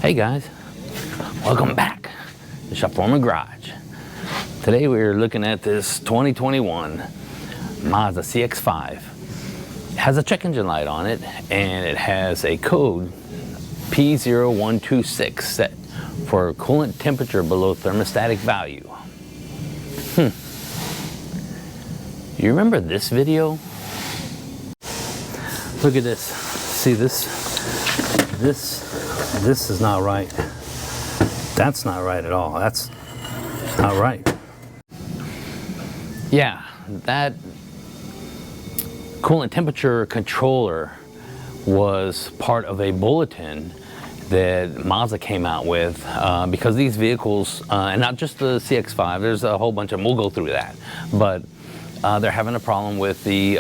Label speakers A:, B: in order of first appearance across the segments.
A: Hey guys, welcome back to Shop Foreman Garage. Today we're looking at this 2021 Mazda CX-5. It has a check engine light on it and it has a code P0126 set for coolant temperature below thermostatic value. You remember this video? Look at this. See this is not right. That's not right at all. That's not right. Yeah, that coolant temperature controller was part of a bulletin that Mazda came out with because these vehicles, and not just the CX-5, there's a whole bunch of them, we'll go through that, but they're having a problem with the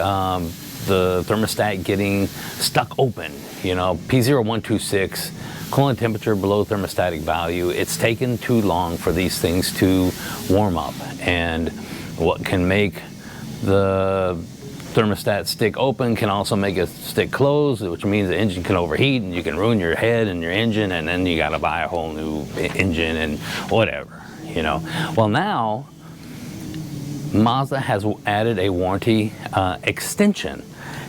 A: thermostat getting stuck open. You know, P0126, coolant temperature below thermostatic value. It's taken too long for these things to warm up, and what can make the thermostat stick open can also make it stick closed, which means the engine can overheat and you can ruin your head and your engine, and then you got to buy a whole new engine and whatever, you know. Well, now Mazda has added a warranty extension,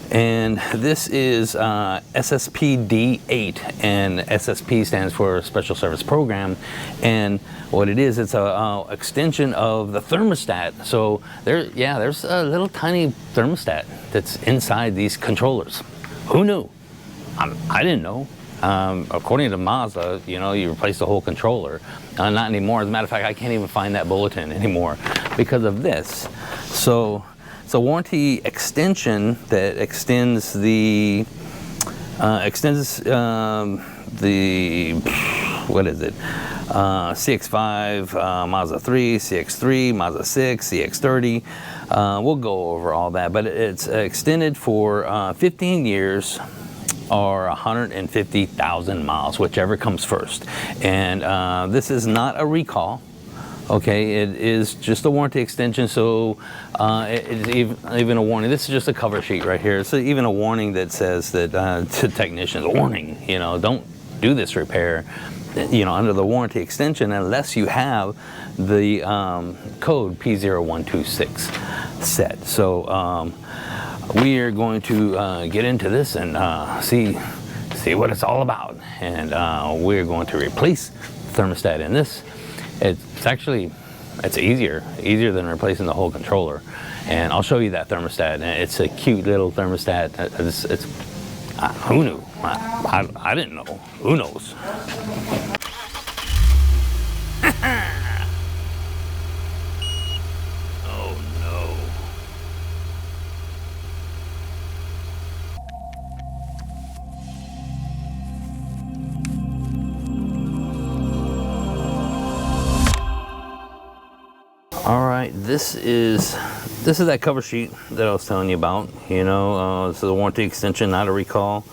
A: and this is SSPD8, and SSP stands for Special Service Program, and what it is, it's a extension of the thermostat. So there's a little tiny thermostat that's inside these controllers. Who knew? I didn't know. According to Mazda, you know, you replace the whole controller. Not anymore. As a matter of fact, I can't even find that bulletin anymore because of this. So it's a warranty extension that extends the what is it? CX-5, Mazda 3, CX-3, Mazda 6, CX-30. We'll go over all that, but it's extended for 15 years or 150,000 miles, whichever comes first. And this is not a recall. Okay, it is just a warranty extension, so it's even a warning. This is just a cover sheet right here. It's even a warning that says that to technicians, warning, you know, don't do this repair, you know, under the warranty extension unless you have the code P0126 set. So we are going to get into this and see what it's all about, and we're going to replace the thermostat in this. It's easier than replacing the whole controller, and I'll show you that thermostat. It's a cute little thermostat. Who knew? I didn't know. Who knows? Oh no. All right, this is that cover sheet that I was telling you about. You know, this is a warranty extension, not a recall.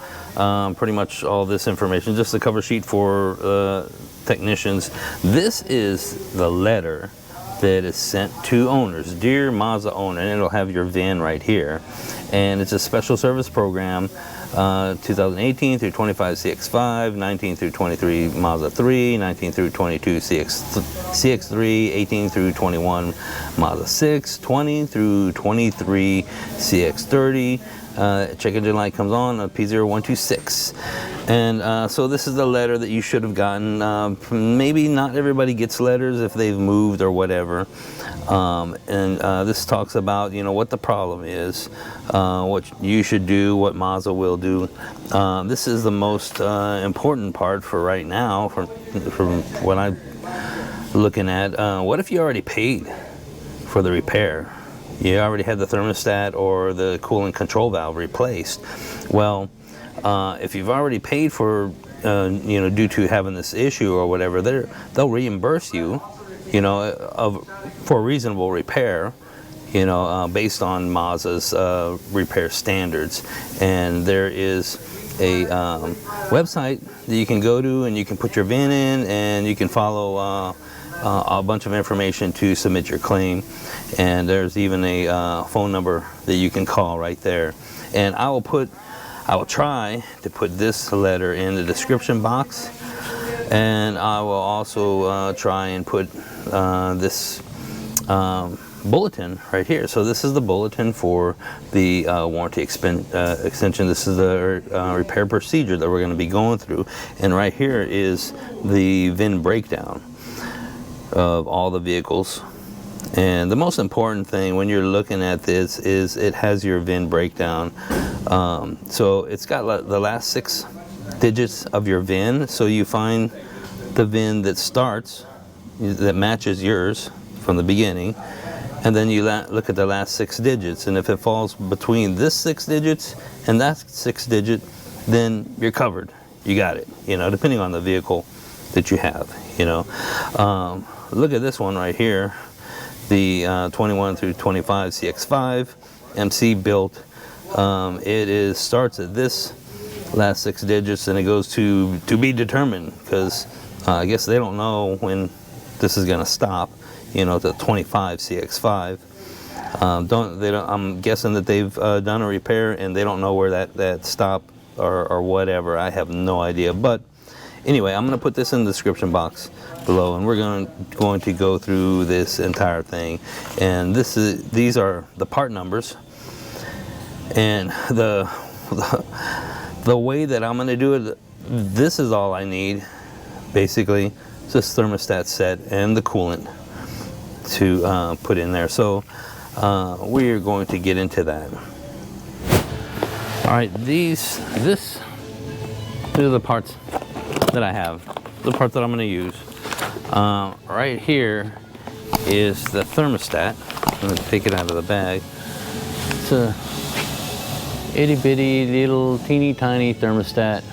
A: Pretty much all this information, just a cover sheet for technicians. This is the letter that is sent to owners. Dear Mazda owner, and it'll have your VIN right here. And it's a special service program, 2018 through 25 CX-5, 19 through 23 Mazda 3, 19 through 22 CX-3, 18 through 21 Mazda 6, 20 through 23 CX-30. Check engine light comes on, P0126. And so this is the letter that you should have gotten. Maybe not everybody gets letters if they've moved or whatever. This talks about, you know, what the problem is, what you should do, what Mazda will do. This is the most important part for right now, from what I'm looking at. What if you already paid for the repair? You already had the thermostat or the coolant control valve replaced. Well, if you've already paid for, you know, due to having this issue or whatever, they'll reimburse you, you know, for reasonable repair, you know, based on Mazda's repair standards. And there is a website that you can go to, and you can put your VIN in, and you can follow a bunch of information to submit your claim. And there's even a phone number that you can call right there. And I will try to put this letter in the description box And I will also try and put this bulletin right here. So this is the bulletin for the warranty extension. This is the repair procedure that we're going to be going through, and right here is the VIN breakdown of all the vehicles. And the most important thing when you're looking at this is it has your VIN breakdown. So it's got the last 6 digits of your VIN, so you find the VIN that starts, that matches yours from the beginning, and then you look at the last 6 digits, and if it falls between this 6 digits and that 6 digit, then you're covered. You got it, you know, depending on the vehicle that you have, you know. Look at this one right here, the 21 through 25 CX5 MC built. It starts at this last 6 digits, and it goes to be determined, because I guess they don't know when this is going to stop. You know, the 25 CX5. I'm guessing that they've done a repair and they don't know where that stop or whatever. I have no idea. But anyway, I'm going to put this in the description box below, and we're going to go through this entire thing. And these are the part numbers, and the way that I'm going to do it. This is all I need, basically. It's this thermostat set and the coolant to put in there. So we are going to get into that. All right, these are the parts that I have, the parts that I'm going to use. Right here is the thermostat. I'm going to take it out of the bag. It's a itty bitty little teeny tiny thermostat.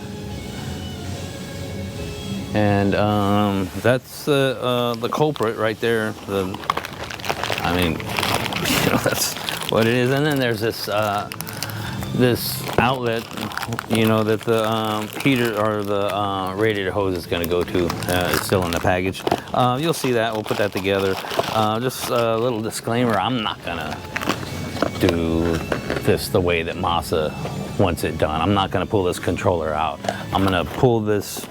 A: And that's the culprit right there. I mean, you know, that's what it is. And then there's this this outlet, you know, that the heater or the radiator hose is going to go to. It's still in the package. You'll see that. We'll put that together. Just a little disclaimer: I'm not gonna do this the way that Mazda wants it done. I'm not gonna pull this controller out. I'm gonna pull this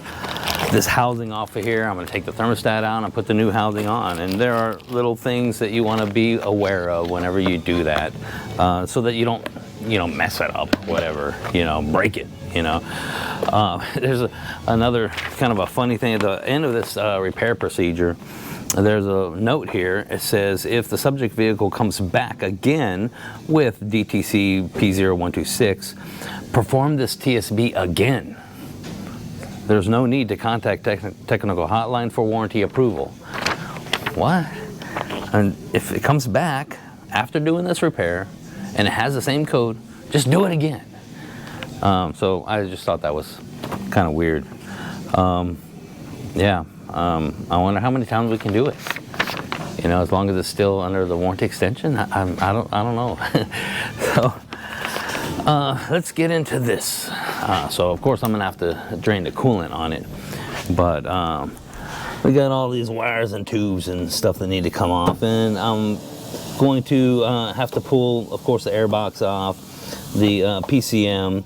A: housing off of here. I'm going to take the thermostat out and put the new housing on. And there are little things that you want to be aware of whenever you do that, so that you don't, you know, mess it up, whatever, you know, break it, you know. There's another kind of a funny thing at the end of this repair procedure. There's a note here. It says, if the subject vehicle comes back again with DTC P0126, perform this TSB again. There's no need to contact technical hotline for warranty approval. What? And if it comes back after doing this repair and it has the same code, just do it again. So I just thought that was kind of weird. Yeah, I wonder how many times we can do it. You know, as long as it's still under the warranty extension. I don't know. So. Let's get into this. So of course I'm gonna have to drain the coolant on it, but we got all these wires and tubes and stuff that need to come off, and I'm going to have to pull, of course, the air box off, the PCM.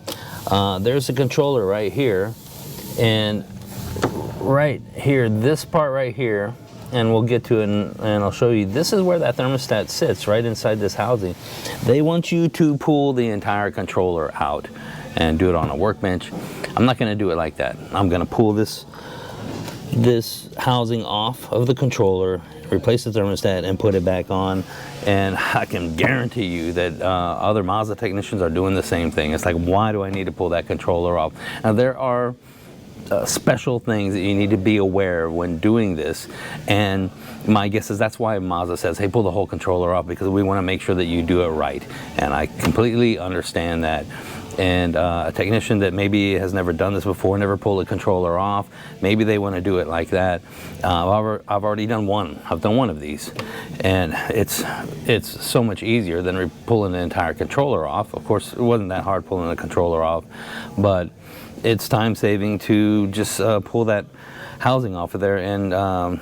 A: There's a controller right here, and right here, this part right here, and we'll get to it, and I'll show you. This is where that thermostat sits, right inside this housing. They want you to pull the entire controller out and do it on a workbench. I'm not gonna do it like that. I'm gonna pull this housing off of the controller, replace the thermostat, and put it back on. And I can guarantee you that other Mazda technicians are doing the same thing. It's like, why do I need to pull that controller off? Now there are special things that you need to be aware of when doing this, and my guess is that's why Mazda says, hey, pull the whole controller off, because we want to make sure that you do it right. And I completely understand that. And a technician that maybe has never done this before, never pulled a controller off, maybe they want to do it like that. I've already done one. I've done one of these, and it's so much easier than pulling the entire controller off. Of course, it wasn't that hard pulling the controller off, but it's time saving to just pull that housing off of there, and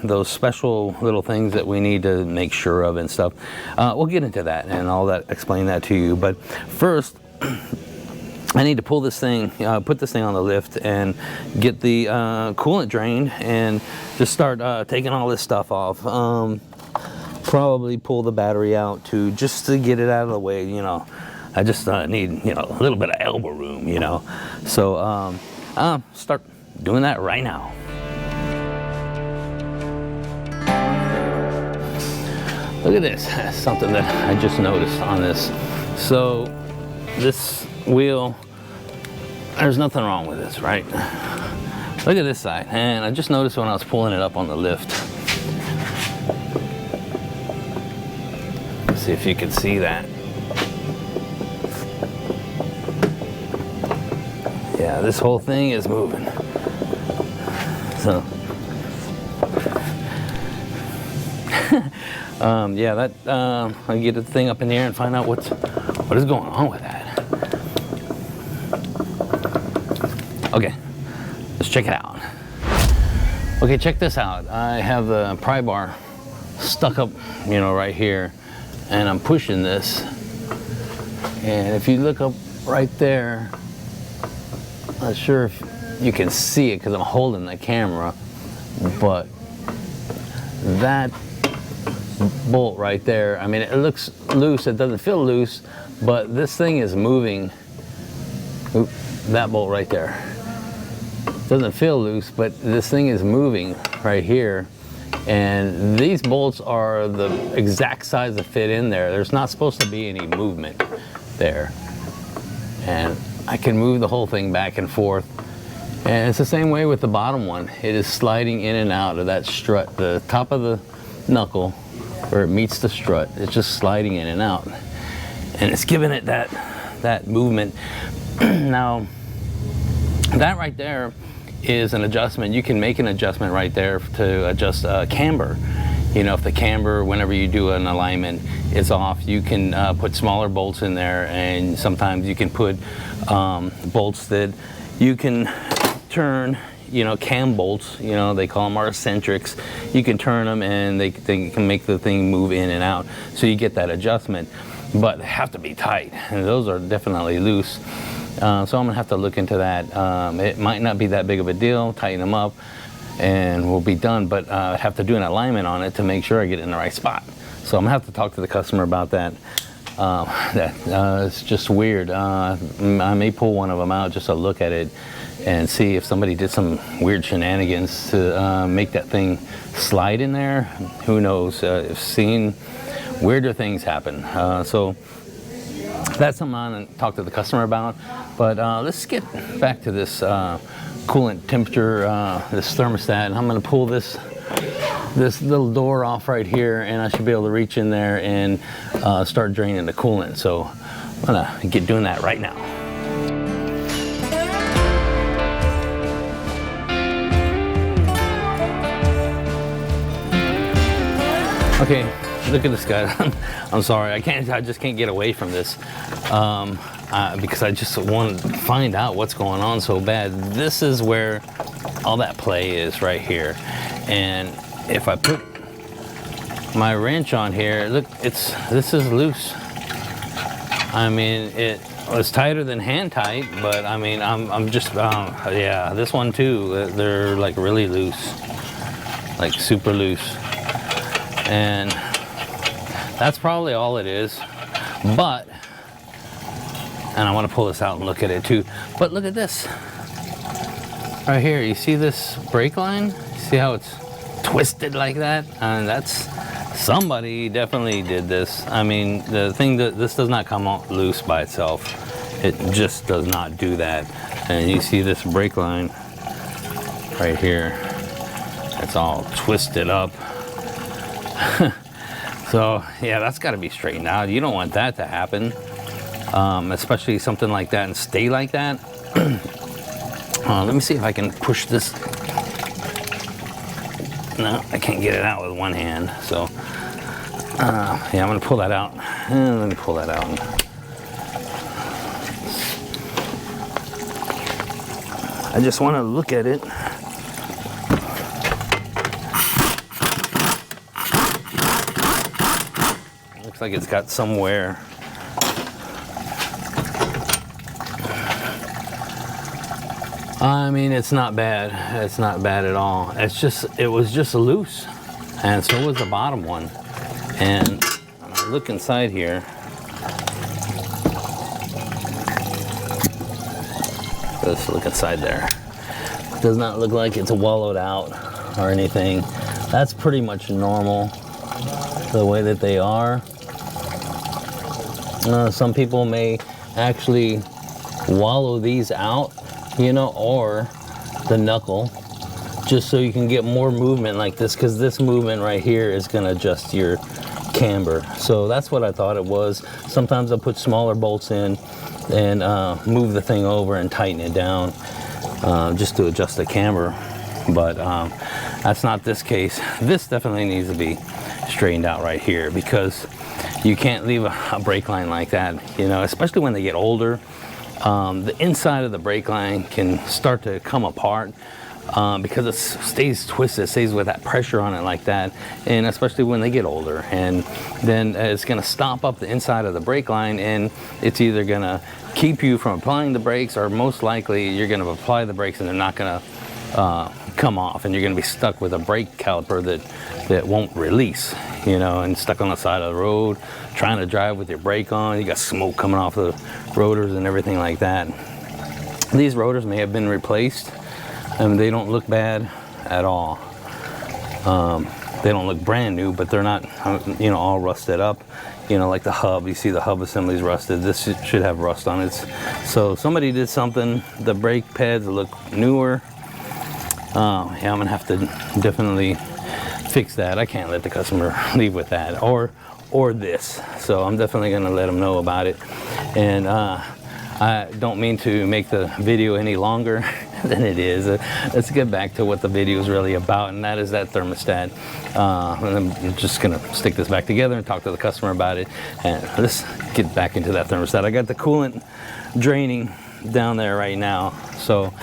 A: those special little things that we need to make sure of and stuff. We'll get into that and all that, explain that to you. But first, I need to pull this thing, put this thing on the lift and get the coolant drained and just start taking all this stuff off. Probably pull the battery out too, just to get it out of the way, you know. I just need, you know, a little bit of elbow room, you know. So start doing that right now. Look at this, something that I just noticed on this. So this wheel, there's nothing wrong with this, right? Look at this side, and I just noticed when I was pulling it up on the lift. Let's see if you can see that. Yeah, this whole thing is moving. So yeah, that I'll get the thing up in the air and find out what is going on with that. Okay, let's check it out. Okay, check this out. I have the pry bar stuck up, you know, right here, and I'm pushing this. And if you look up right there, not sure if you can see it because I'm holding the camera, but that bolt right there, I mean, it looks loose, it doesn't feel loose, but this thing is moving. Oop, that bolt right there doesn't feel loose, but this thing is moving right here, and these bolts are the exact size to fit in there. There's not supposed to be any movement there, and I can move the whole thing back and forth. And it's the same way with the bottom one. It is sliding in and out of that strut, the top of the knuckle where it meets the strut. It's just sliding in and out, and it's giving it that movement. Now that right there is an adjustment. You can make an adjustment right there to adjust camber. You know, if the camber, whenever you do an alignment, is off, you can put smaller bolts in there, and sometimes you can put bolts that you can turn, you know, cam bolts, you know, they call them our eccentrics. You can turn them and they can make the thing move in and out. So you get that adjustment, but they have to be tight, and those are definitely loose. So I'm gonna have to look into that. It might not be that big of a deal, tighten them up and we'll be done, but I have to do an alignment on it to make sure I get it in the right spot. So I'm gonna have to talk to the customer about that. It's just weird. I may pull one of them out just to look at it and see if somebody did some weird shenanigans to make that thing slide in there. Who knows? I've seen weirder things happen. So that's something I'm going to talk to the customer about. But let's get back to this coolant temperature, this thermostat. And I'm going to pull this little door off right here, and I should be able to reach in there and start draining the coolant. So I'm going to get doing that right now. Okay, look at this guy. I'm sorry, I just can't get away from this because I just want to find out what's going on so bad. This is where all that play is, right here. And if I put my wrench on here, look, this is loose. I mean, it was tighter than hand tight, but I mean, I'm just, yeah, this one too, they're like really loose, like super loose. And that's probably all it is. But, and I want to pull this out and look at it too, but look at this right here. You see this brake line? See how it's twisted like that? And that's, somebody definitely did this. I mean, the thing that this does not come out loose by itself. It just does not do that. And you see this brake line right here. It's all twisted up. So yeah, that's got to be straightened out. You don't want that to happen, especially something like that and stay like that. Let me see if I can push this. No, I can't get it out with one hand. So yeah, I'm gonna pull that out. Let me pull that out. I just want to look at it. Looks like it's got some wear. I mean, it's not bad. It's not bad at all. It was just loose, and so was the bottom one. And when I look inside here, let's look inside there. Does not look like it's wallowed out or anything. That's pretty much normal, the way that they are. Some people may actually wallow these out, you know, or the knuckle, just so you can get more movement like this, because this movement right here is going to adjust your camber. So that's what I thought it was. Sometimes I'll put smaller bolts in and move the thing over and tighten it down just to adjust the camber. But that's not this case. This definitely needs to be straightened out right here, because you can't leave a brake line like that, you know, especially when they get older. The inside of the brake line can start to come apart because it stays twisted, it stays with that pressure on it like that, and especially when they get older. And then it's going to stomp up the inside of the brake line, and it's either going to keep you from applying the brakes, or most likely you're going to apply the brakes and they're not going to come off, and you're going to be stuck with a brake caliper that won't release, you know, and stuck on the side of the road trying to drive with your brake on. You got smoke coming off the rotors and everything like that. These rotors may have been replaced, and they don't look bad at all. They don't look brand new, but they're not, you know, all rusted up. You know, like the hub, you see the hub assembly's rusted. This should have rust on it. So somebody did something. The brake pads look newer. Yeah, I'm gonna have to definitely fix that. I can't let the customer leave with that, or this. So I'm definitely gonna let them know about it. And I don't mean to make the video any longer than it is. Let's get back to what the video is really about, and that is that thermostat. And I'm just gonna stick this back together and talk to the customer about it. And let's get back into that thermostat. I got the coolant draining down there right now. So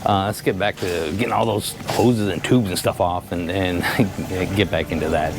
A: let's get back to getting all those hoses and tubes and stuff off, and get back into that.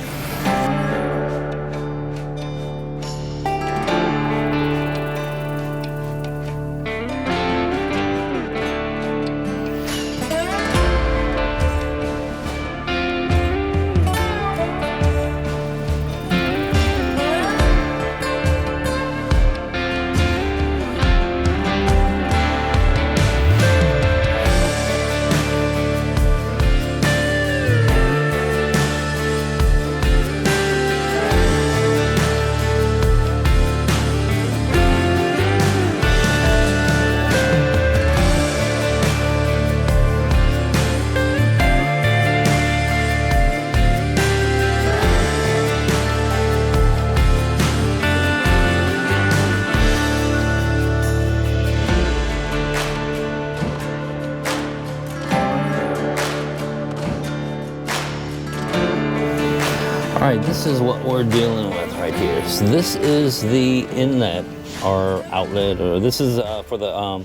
A: All right, this is what we're dealing with right here. So this is the inlet or outlet, or this is for the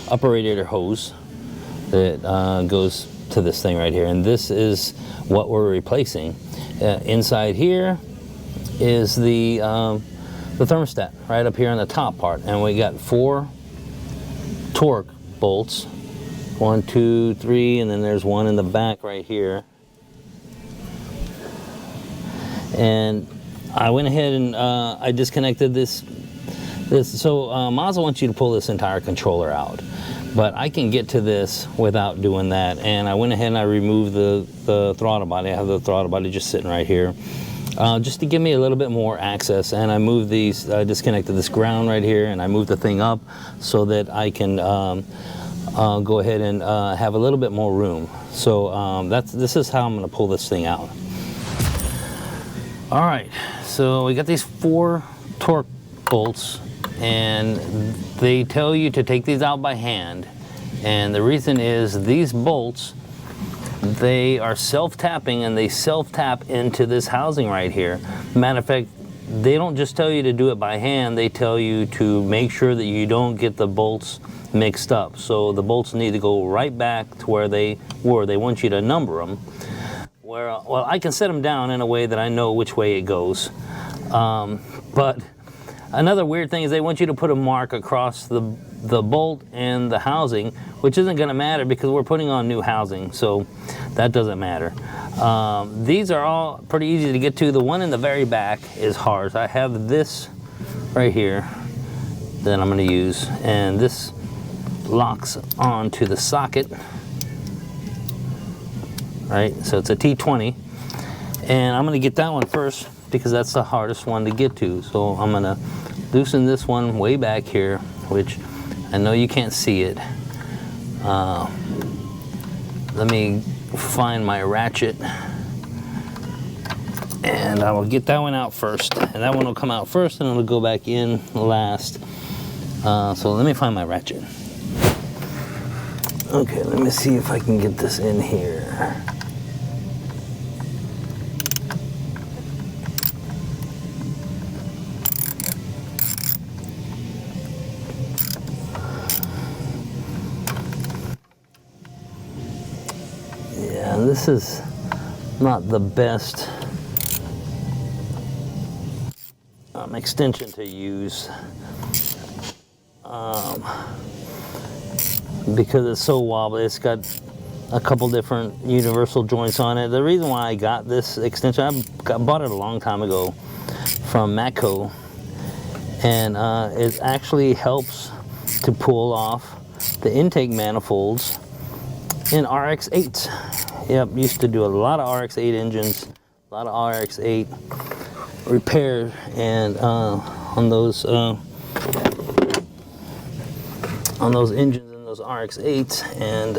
A: upper radiator hose that goes to this thing right here. And this is what we're replacing. Inside here is the thermostat right up here on the top part. And we got 4 torque bolts. 1, 2, 3, and then there's one in the back right here. And I went ahead and I disconnected this. So Mazda wants you to pull this entire controller out, but I can get to this without doing that. And I went ahead and I removed the throttle body. I have the throttle body just sitting right here, just to give me a little bit more access. And I moved these, I disconnected this ground right here, and I moved the thing up so that I can go ahead and have a little bit more room. So this is how I'm going to pull this thing out. All right, so we got these 4 torque bolts, and they tell you to take these out by hand. And the reason is these bolts, they are self-tapping, and they self-tap into this housing right here. Matter of fact, they don't just tell you to do it by hand, they tell you to make sure that you don't get the bolts mixed up. So the bolts need to go right back to where they were. They want you to number them. Well, I can set them down in a way that I know which way it goes. But another weird thing is they want you to put a mark across the the bolt and the housing, which isn't going to matter because we're putting on new housing, so that doesn't matter. These are all pretty easy to get to. The one in the very back is hard. So I have this right here that I'm going to use, and this locks onto the socket, right? So it's a T20, and I'm going to get that one first because that's the hardest one to get to. So I'm going to loosen this one way back here, which I know you can't see it. Let me find my ratchet, and I will get that one out first, and that one will come out first and it'll go back in last. So let me find my ratchet. Okay, let me see if I can get this in here. This is not the best extension to use because it's so wobbly. It's got a couple different universal joints on it. The reason why I got this extension, I bought it a long time ago from Matco, and it actually helps to pull off the intake manifolds in RX-8s. Yep, used to do a lot of RX-8 engines, a lot of RX-8 repair, and on those engines in those RX-8s, and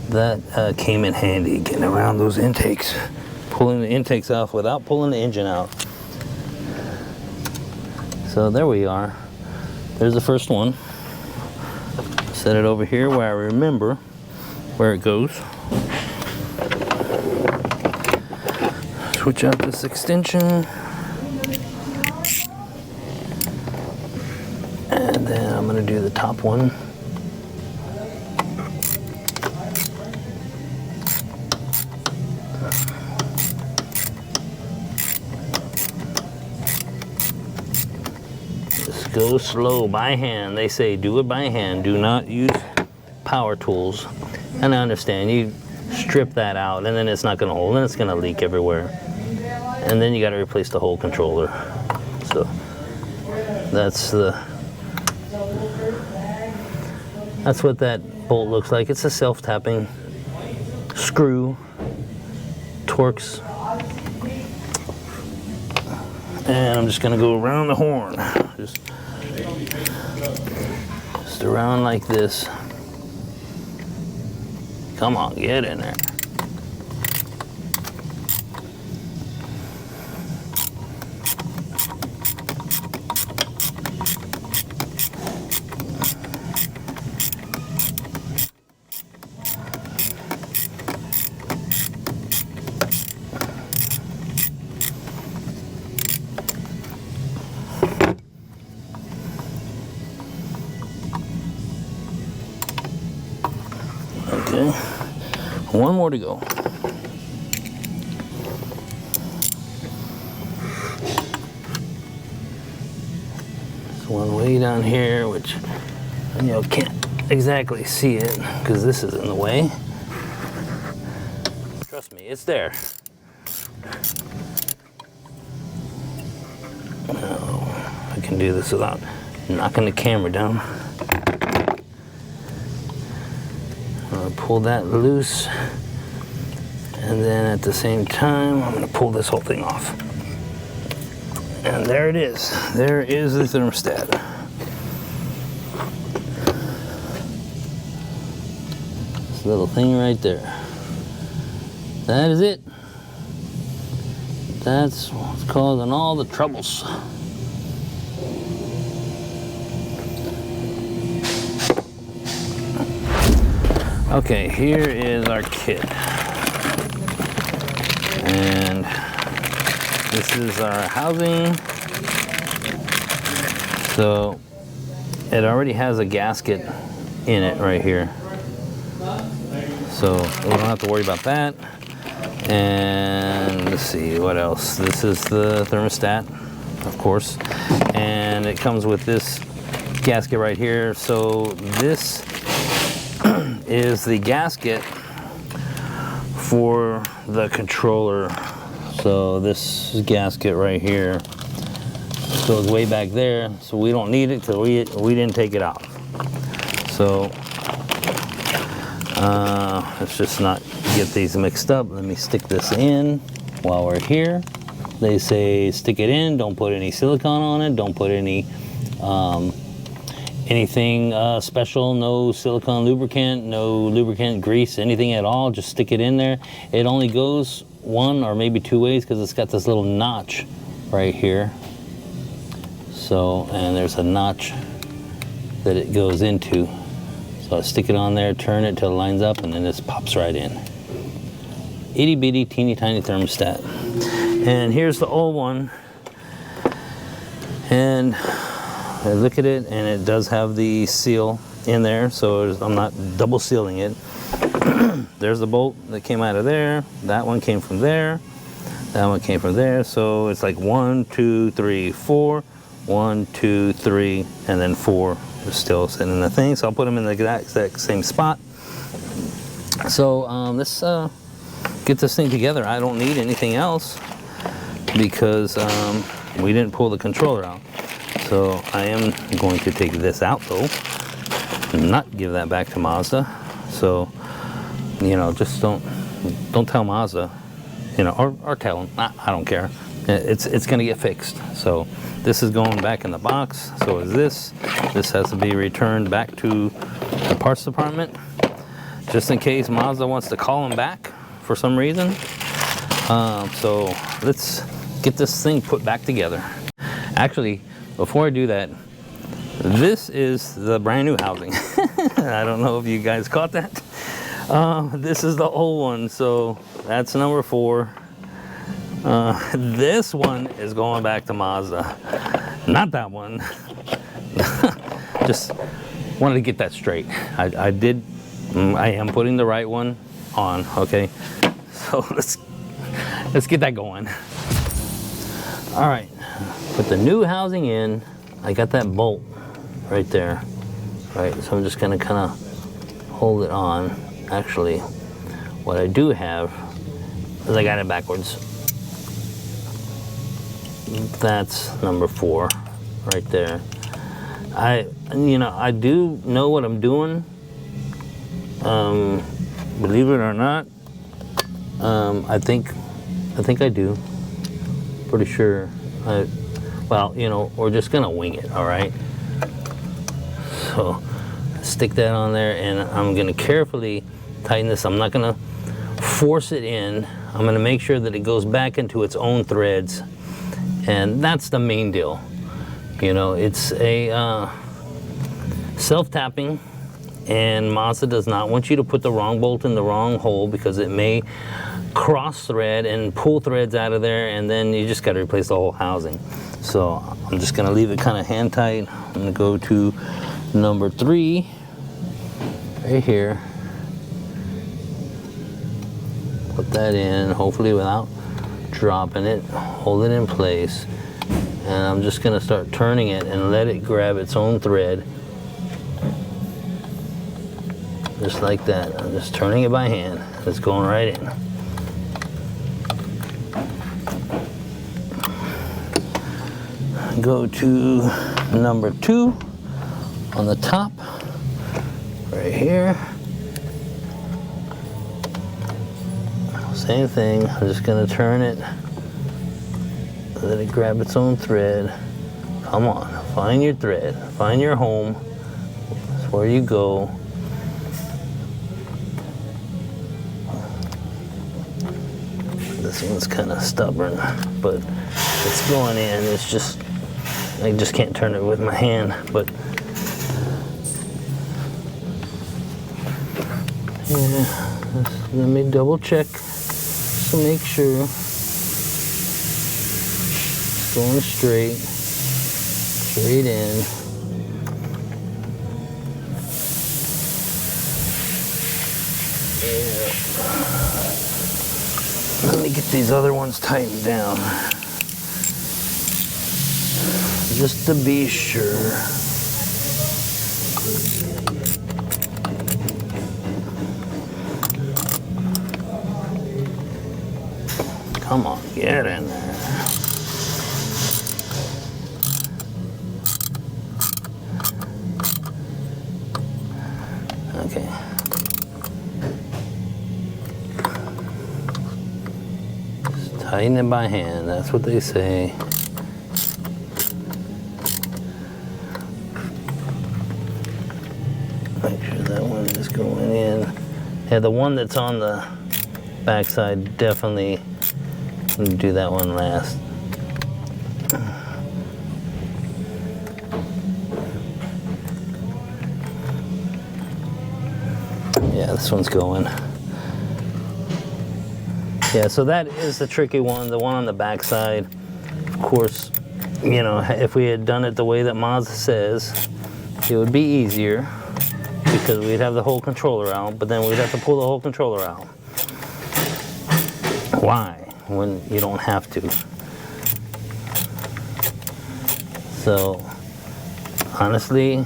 A: that came in handy, getting around those intakes, pulling the intakes off without pulling the engine out. So there we are. There's the first one. Set it over here where I remember where it goes. Switch out this extension, and then I'm going to do the top one. Just go slow by hand. They say do it by hand. Do not use power tools. And I understand, you strip that out and then it's not going to hold and it's going to leak everywhere. And then you got to replace the whole controller. So that's what that bolt looks like. It's a self-tapping screw, Torx. And I'm just going to go around the horn. Just around like this. Come on, get in there. Okay, one more to go. There's one way down here, which you can't exactly see it because this is in the way. Trust me, it's there. Oh, I can do this without knocking the camera down. Pull that loose, and then at the same time I'm going to pull this whole thing off, and there it is. There is the thermostat. This little thing right there. That is it. That's what's causing all the troubles. Okay, here is our kit, and this is our housing. So it already has a gasket in it right here, so we don't have to worry about that. And let's see what else. This is the thermostat, of course, and it comes with this gasket right here. So this is the gasket for the controller. So this gasket right here goes way back there, so we don't need it because we didn't take it out. So let's just not get these mixed up. Let me stick this in while we're here. They say stick it in, don't put any silicone on it, don't put any anything special, no silicone lubricant, no lubricant, grease, anything at all. Just stick it in there. It only goes one or maybe two ways because it's got this little notch right here. So, and there's a notch that it goes into. So I stick it on there, turn it till it lines up, and then this pops right in. Itty bitty teeny tiny thermostat. And here's the old one. And I look at it, and it does have the seal in there, so I'm not double sealing it. There's the bolt that came out of there. That one came from there. That one came from there. So it's like 1, 2, 3, 4. 1, 2, 3, and then 4 is still sitting in the thing. So I'll put them in the exact same spot. So let's get this thing together. I don't need anything else because we didn't pull the controller out. So I am going to take this out though, and not give that back to Mazda. So, you know, just don't tell Mazda, you know, or tell them. I don't care. It's gonna get fixed. So this is going back in the box. So is this. This has to be returned back to the parts department, just in case Mazda wants to call them back for some reason. So let's get this thing put back together. Actually, before I do that, this is the brand new housing. I don't know if you guys caught that. This is the old one, so that's number 4. This one is going back to Mazda, not that one. Just wanted to get that straight. I am putting the right one on, okay? So let's get that going. All right, put the new housing in. I got that bolt right there, right? So I'm just gonna kind of hold it on. Actually, what I do have is I got it backwards. That's number 4 right there. I do know what I'm doing. Believe it or not, I think I do. Pretty sure. Well, you know, we're just gonna wing it, all right? So stick that on there, and I'm gonna carefully tighten this. I'm not gonna force it in. I'm gonna make sure that it goes back into its own threads, and that's the main deal. You know, it's a self-tapping, and Mazda does not want you to put the wrong bolt in the wrong hole because it may cross thread and pull threads out of there, and then you just got to replace the whole housing. So I'm just gonna leave it kind of hand tight. I'm gonna go to number 3 right here. Put that in, hopefully without dropping it. Hold it in place, and I'm just gonna start turning it and let it grab its own thread. Just like that. I'm just turning it by hand. It's going right in. Go to number 2 on the top, right here. Same thing. I'm just gonna turn it, let it grab its own thread. Come on, find your thread, find your home. That's where you go. This one's kind of stubborn, but it's going in. It's just, I just can't turn it with my hand, but yeah, let me double check to make sure it's going straight in. Yeah. Let me get these other ones tightened down, just to be sure. Come on, get in there. Okay. Just tighten it by hand, that's what they say. Make sure that one is going in. Yeah, the one that's on the backside, definitely do that one last. Yeah, this one's going. Yeah, so that is the tricky one, the one on the backside. Of course, you know, if we had done it the way that Mazda says, it would be easier because we'd have the whole controller out, but then we'd have to pull the whole controller out. Why? When you don't have to. So, honestly,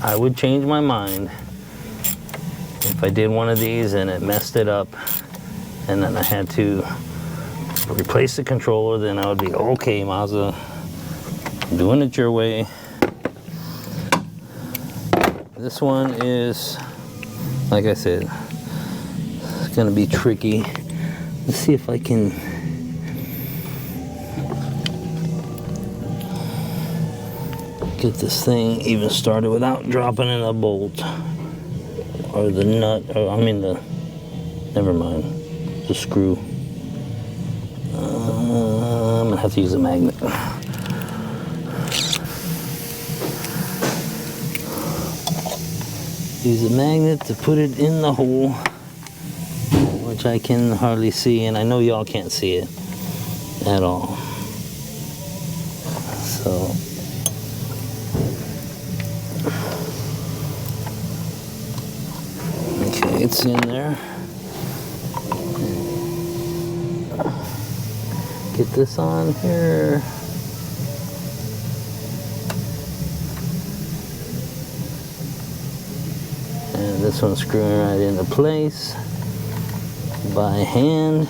A: I would change my mind if I did one of these and it messed it up and then I had to replace the controller. Then I would be okay, Mazda, I'm doing it your way. This one is, like I said, it's gonna be tricky. Let's see if I can get this thing even started without dropping in a bolt or the nut, or I mean the, never mind, the screw. I'm gonna have to use a magnet. Use a magnet to put it in the hole, which I can hardly see, and I know y'all can't see it at all. So okay, it's in there. Get this on here. And this one's screwing right into place by hand.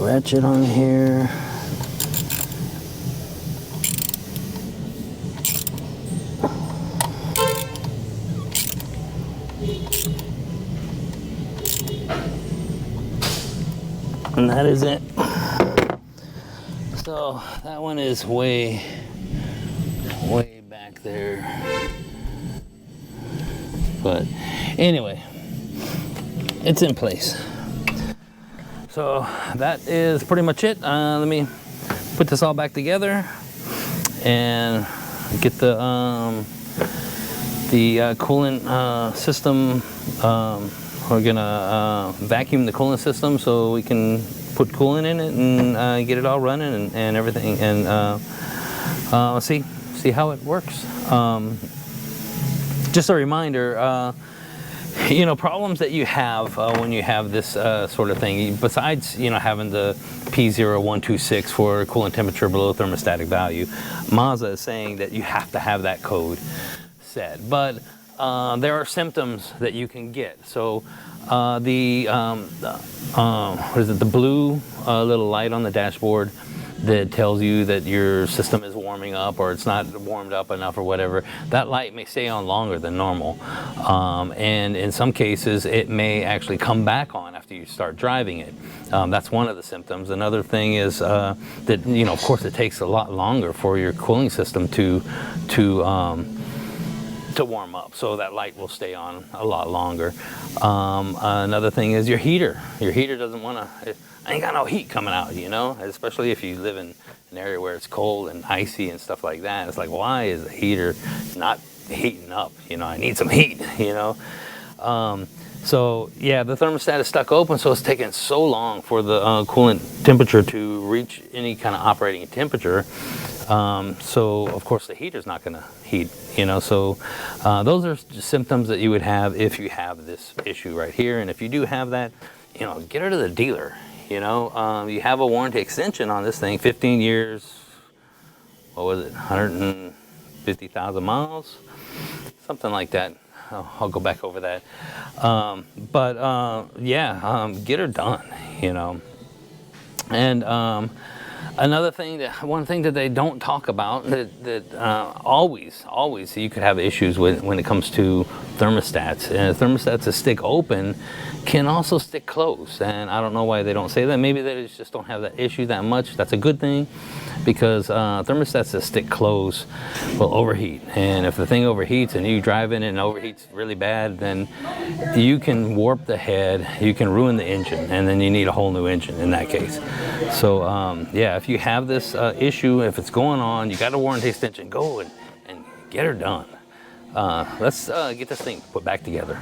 A: Ratchet on here. And that is it. So that one is way back there. But anyway, it's in place. So that is pretty much it. Let me put this all back together and get the coolant system. We're gonna vacuum the coolant system so we can put coolant in it and get it all running and everything, and see how it works. Just a reminder, you know, problems that you have when you have this sort of thing, besides, you know, having the P0126 for coolant temperature below thermostatic value, Mazda is saying that you have to have that code set. But there are symptoms that you can get. So what is it, the blue little light on the dashboard that tells you that your system is warming up or it's not warmed up enough or whatever, that light may stay on longer than normal. And in some cases, it may actually come back on after you start driving it. That's one of the symptoms. Another thing is that, you know, of course, it takes a lot longer for your cooling system to warm up, so that light will stay on a lot longer. Another thing is your heater. Your heater doesn't want to, I ain't got no heat coming out, you know, especially if you live in an area where it's cold and icy and stuff like that. It's like, why is the heater not heating up? You know, I need some heat, you know. So yeah, the thermostat is stuck open, so it's taking so long for the coolant temperature to reach any kind of operating temperature. So of course the heater's not going to heat, you know. So those are symptoms that you would have if you have this issue right here. And if you do have that, you know, get her to the dealer. You know, you have a warranty extension on this thing, 15 years. What was it? 50,000 miles, something like that. I'll go back over that. Yeah, get her done, you know. And another thing, one thing that they don't talk about that always you could have issues with when it comes to thermostats. And thermostats that stick open can also stick closed. And I don't know why they don't say that. Maybe they just don't have that issue that much. That's a good thing, because thermostats that stick closed will overheat. And if the thing overheats and you drive in and it overheats really bad, then you can warp the head, you can ruin the engine, and then you need a whole new engine in that case. So yeah, if you have this issue, if it's going on, you got a warranty extension, go and get her done. Let's get this thing put back together.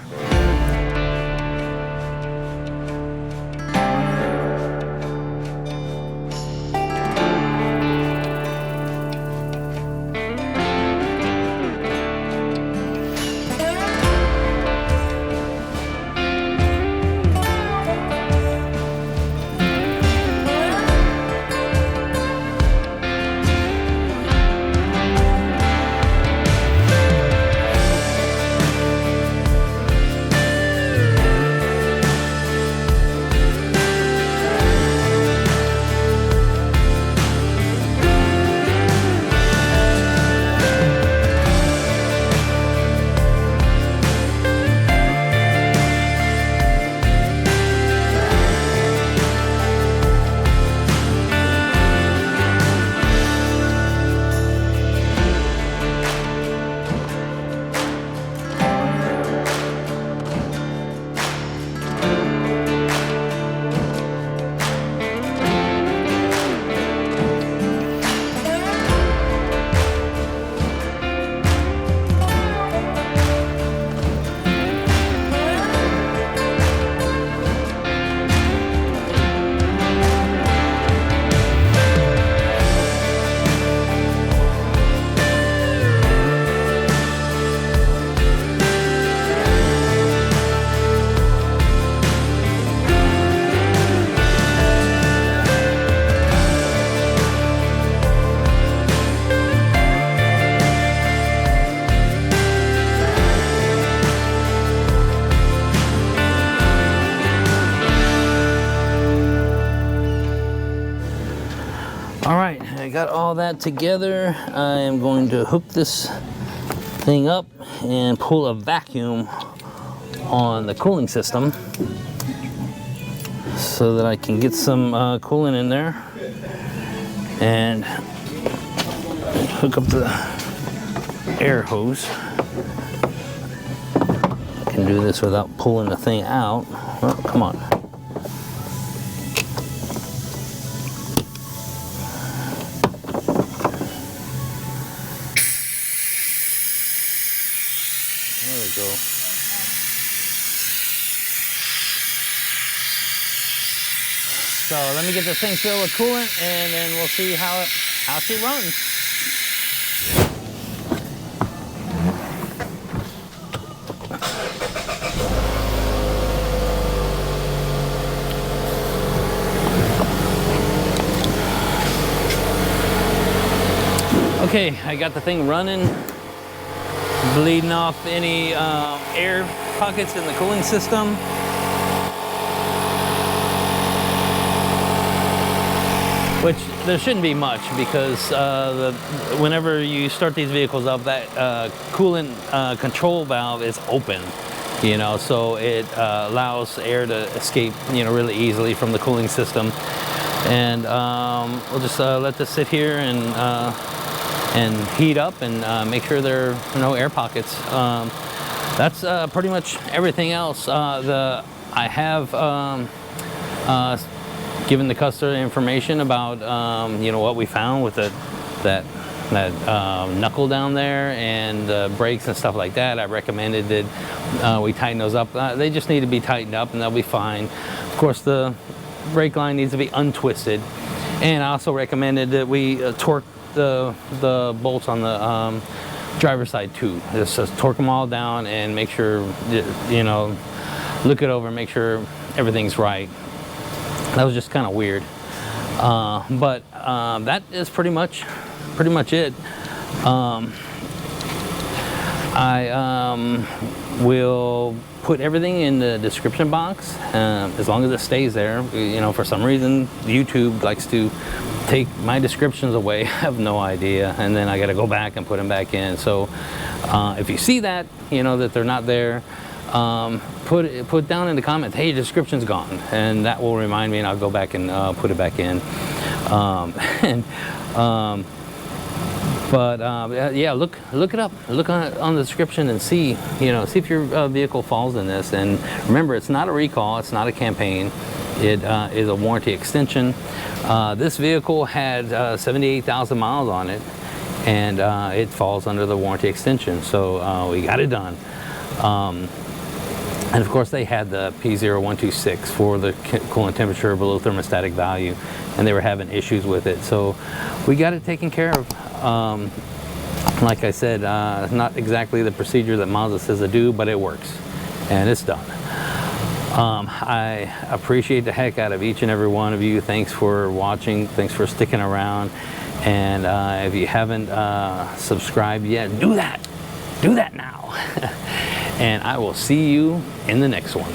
A: Alright, I got all that together. I am going to hook this thing up and pull a vacuum on the cooling system so that I can get some coolant in there and hook up the air hose. I can do this without pulling the thing out. Oh, come on. There we go. So let me get this thing filled with coolant, and then we'll see how she runs. Okay, I got the thing running, bleeding off any air pockets in the cooling system. Which there shouldn't be much, because whenever you start these vehicles up, that coolant control valve is open, you know, so it allows air to escape, you know, really easily from the cooling system. And we'll just let this sit here and heat up and make sure there are no air pockets. That's pretty much everything else. I have given the customer information about you know, what we found with that knuckle down there and brakes and stuff like that. I recommended that we tighten those up. They just need to be tightened up and they'll be fine. Of course, the brake line needs to be untwisted, and I also recommended that we torque the bolts on the driver's side too. Just torque them all down and make sure, you know, look it over and make sure everything's right. That was just kind of weird, but that is pretty much it. I will put everything in the description box as long as it stays there. You know, for some reason YouTube likes to take my descriptions away. I have no idea, and then I got to go back and put them back in. So if you see that, you know that they're not there, put down in the comments, hey, your description's gone, and that will remind me, and I'll go back and put it back in. Yeah, look it up, look on the description and see, you know, see if your vehicle falls in this. And remember, it's not a recall, it's not a campaign, it is a warranty extension. This vehicle had 78,000 miles on it, and it falls under the warranty extension, so we got it done. And of course they had the P0126 for the coolant temperature below thermostatic value, and they were having issues with it, so we got it taken care of. Like I said, not exactly the procedure that Mazda says to do, but it works and it's done. I appreciate the heck out of each and every one of you. Thanks for watching, thanks for sticking around, and if you haven't subscribed yet, do that now. And I will see you in the next one.